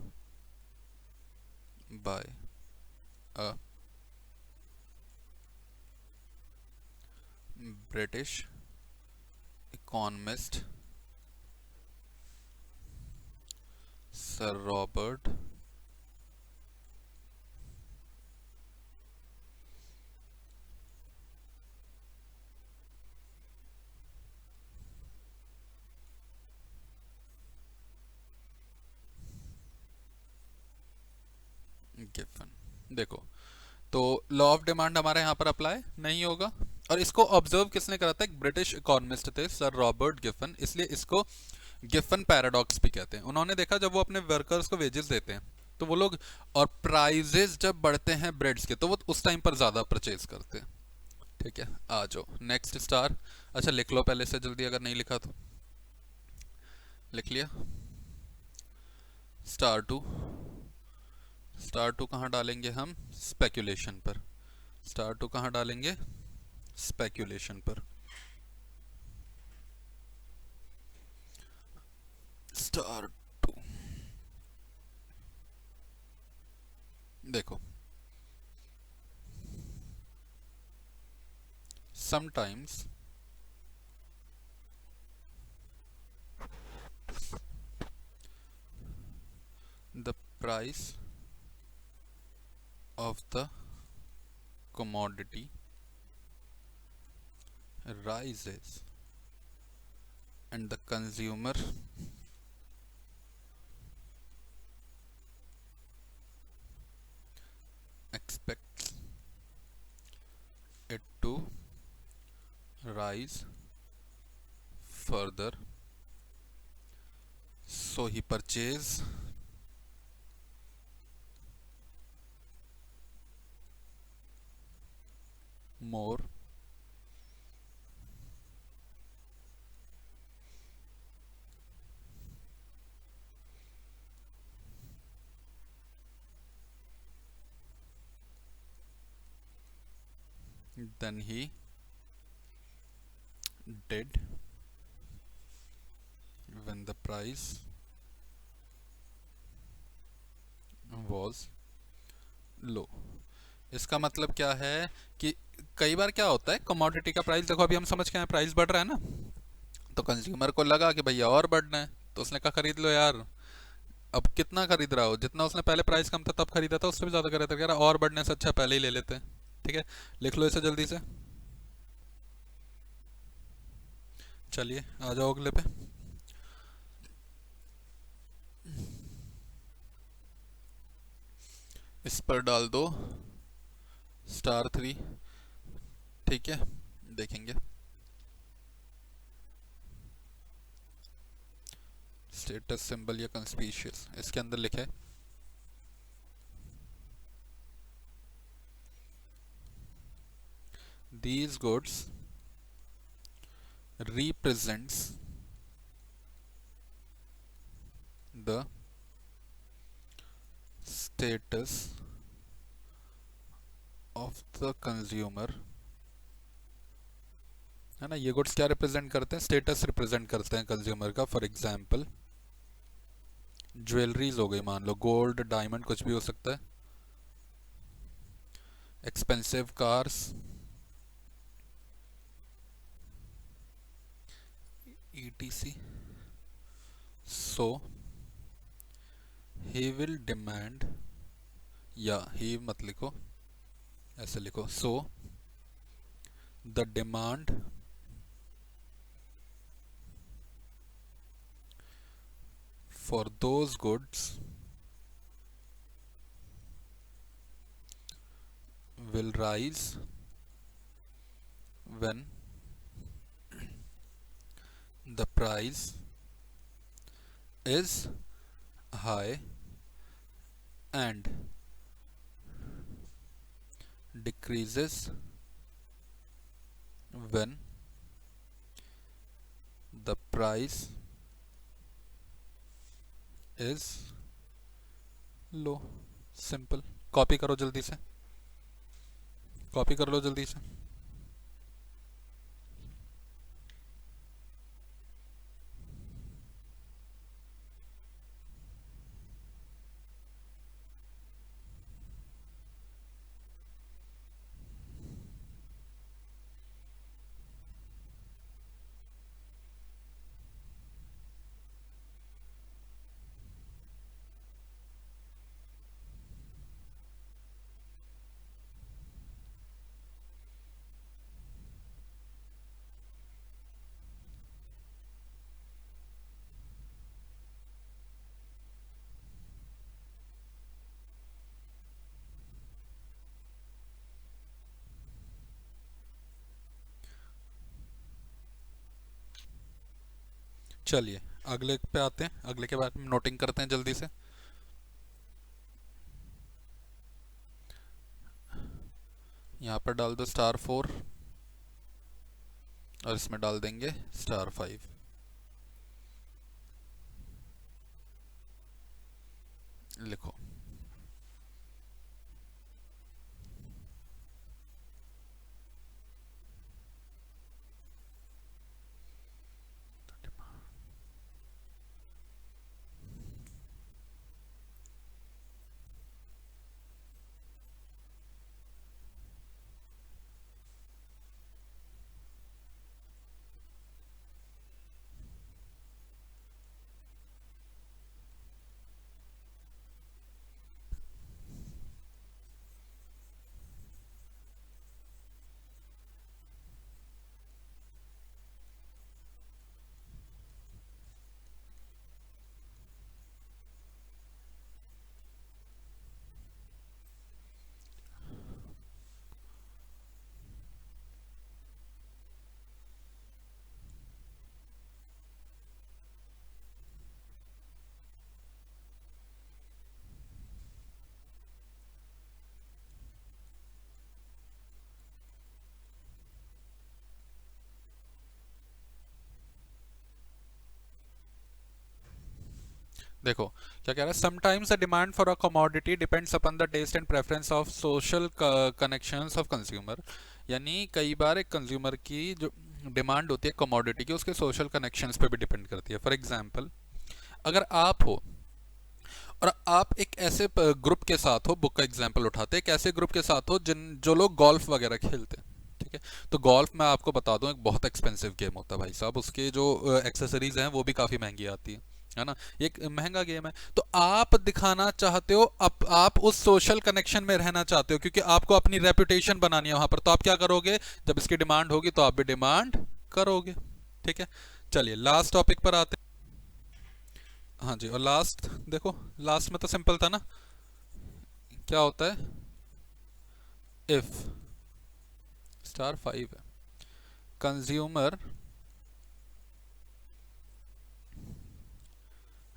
by a British economist, Sir Robert Giffen. देखो, तो लॉ ऑफ डिमांड हमारे यहाँ पर अप्लाई नहीं होगा, और इसको ऑब्जर्व किसने करा था, एक ब्रिटिश इकोनॉमिस्ट थे सर रॉबर्ट गिफन, इसलिए इसको गिफन पैराडॉक्स भी कहते हैं। उन्होंने देखा जब वो अपने वर्कर्स को वेजेस देते हैं तो वो लोग, और प्राइजेस जब बढ़ते हैं ब्रेड्स के तो वो उस टाइम पर ज़्यादा परचेज करते हैं। ठीक है, आ जाओ नेक्स्ट स्टार, अच्छा लिख लो पहले से जल्दी, अगर नहीं लिखा तो लिख लिया। *2, *2 कहाँ डालेंगे हम, स्पेक्यूलेशन पर, *2 कहाँ डालेंगे, स्पेक्यूलेशन पर। *2 देखो, sometimes the price of the commodity rises and the consumer expects it to rise further, so he purchase more than he did when the price was लो। इसका मतलब क्या है कि कई बार क्या होता है, कमोडिटी का प्राइस देखो, अभी हम समझ के आए प्राइस बढ़ रहा है ना, तो कंज्यूमर को लगा कि भैया और बढ़ना है, तो उसने कहा खरीद लो यार। अब कितना खरीद रहा हो, जितना उसने पहले प्राइस कम था तब खरीदा था उससे भी ज़्यादा खरीदा, कह रहा और बढ़ने से अच्छा पहले ही ले लेते हैं। ठीक है, लिख लो इसे जल्दी से। चलिए आ जाओ अगले पे। इस पर डाल दो *3। ठीक है, देखेंगे स्टेटस सिंबल या कंस्पिशियस, इसके अंदर लिखे these goods represents the status of the consumer, है ना। ये गुड्स क्या रिप्रेजेंट करते हैं, स्टेटस रिप्रेजेंट करते हैं कंज्यूमर का। फॉर एग्जांपल ज्वेलरीज हो गई, मान लो गोल्ड डायमंड कुछ भी हो सकता है। Expensive cars, etc। So he will demand, या ही मत लिखो, ऐसे लिखो, so the demand for those goods will rise when the price is high and decreases when the price is low। Simple, copy करो जल्दी से, कॉपी कर लो जल्दी से। चलिए अगले पे आते हैं, अगले के बारे में नोटिंग करते हैं जल्दी से। यहाँ पर डाल दो *4 और इसमें डाल देंगे *5। लिखो देखो क्या कह रहा है, sometimes the demand for a commodity depends upon the taste and preference of social connections of consumer. यानी कई बार एक कंज्यूमर की जो डिमांड होती है कमोडिटी की, उसके सोशल कनेक्शंस पे भी डिपेंड करती है। फॉर एग्जांपल, अगर आप हो और आप एक ऐसे ग्रुप के साथ हो, बुक का एग्जांपल उठाते हैं, एक ऐसे ग्रुप के साथ हो जिन जो लोग गोल्फ वगैरह खेलते हैं, ठीक है। तो गोल्फ में आपको बता दूं एक बहुत एक्सपेंसिव गेम होता है भाई साहब, उसके जो एक्सेसरीज हैं वो भी काफ़ी महंगी आती है ना। ये एक महंगा गेम है। तो आप दिखाना चाहते हो, आप उस सोशल कनेक्शन में रहना चाहते हो, क्योंकि आपको अपनी रेपुटेशन बनानी है वहां पर। तो आप क्या करोगे, जब इसकी डिमांड होगी तो आप भी डिमांड करोगे, ठीक है। चलिए लास्ट टॉपिक पर आते हैं। हाँ जी, और लास्ट देखो, लास्ट में तो सिंपल था ना, क्या होता है, इफ स्टार 5 है, consumer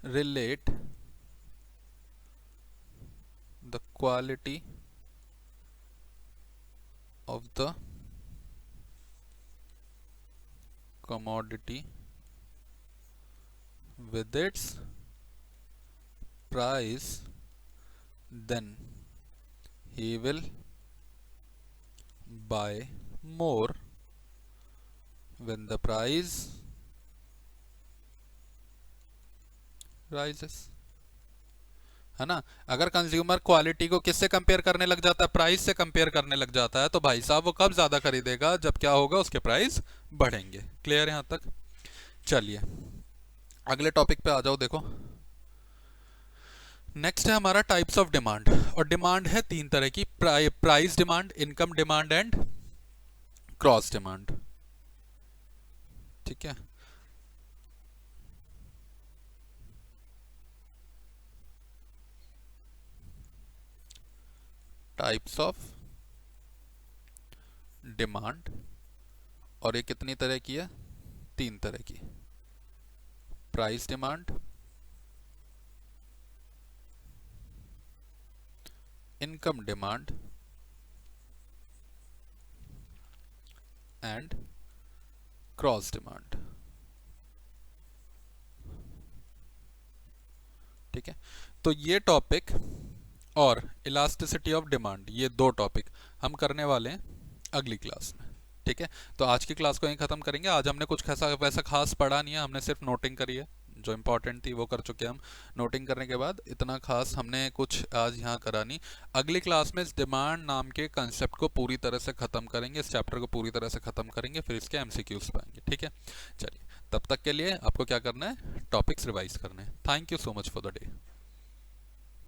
relate the quality of the commodity with its price, then he will buy more when the price rises, है ना। अगर कंज्यूमर क्वालिटी को किससे कंपेयर करने लग जाता है, प्राइस से कंपेयर करने लग जाता है, तो भाई साहब वो कब ज्यादा खरीदेगा, जब क्या होगा, उसके प्राइस बढ़ेंगे। क्लियर है यहां तक। चलिए अगले टॉपिक पे आ जाओ। देखो नेक्स्ट है हमारा टाइप्स ऑफ डिमांड, और डिमांड है तीन तरह की, price demand, income demand and cross demand, ठीक है। टाइप्स ऑफ डिमांड, और ये कितनी तरह की है, तीन तरह की, price demand, income demand and cross demand, ठीक है। तो ये टॉपिक और इलास्टिसिटी ऑफ डिमांड, ये दो टॉपिक हम करने वाले हैं अगली क्लास में, ठीक है। तो आज की क्लास को यहीं खत्म करेंगे। आज हमने कुछ ऐसा वैसा खास पढ़ा नहीं है, हमने सिर्फ नोटिंग करी है, जो इंपॉर्टेंट थी वो कर चुके हैं हम। नोटिंग करने के बाद इतना खास हमने कुछ आज यहाँ करा नहीं। अगली क्लास में इस डिमांड नाम के कंसेप्ट को पूरी तरह से खत्म करेंगे, इस चैप्टर को पूरी तरह से खत्म करेंगे, फिर इसके एमसीक्यूज पाएंगे, ठीक है। चलिए तब तक के लिए आपको क्या करना है, टॉपिक्स रिवाइज करने हैं। Thank you so much for the day.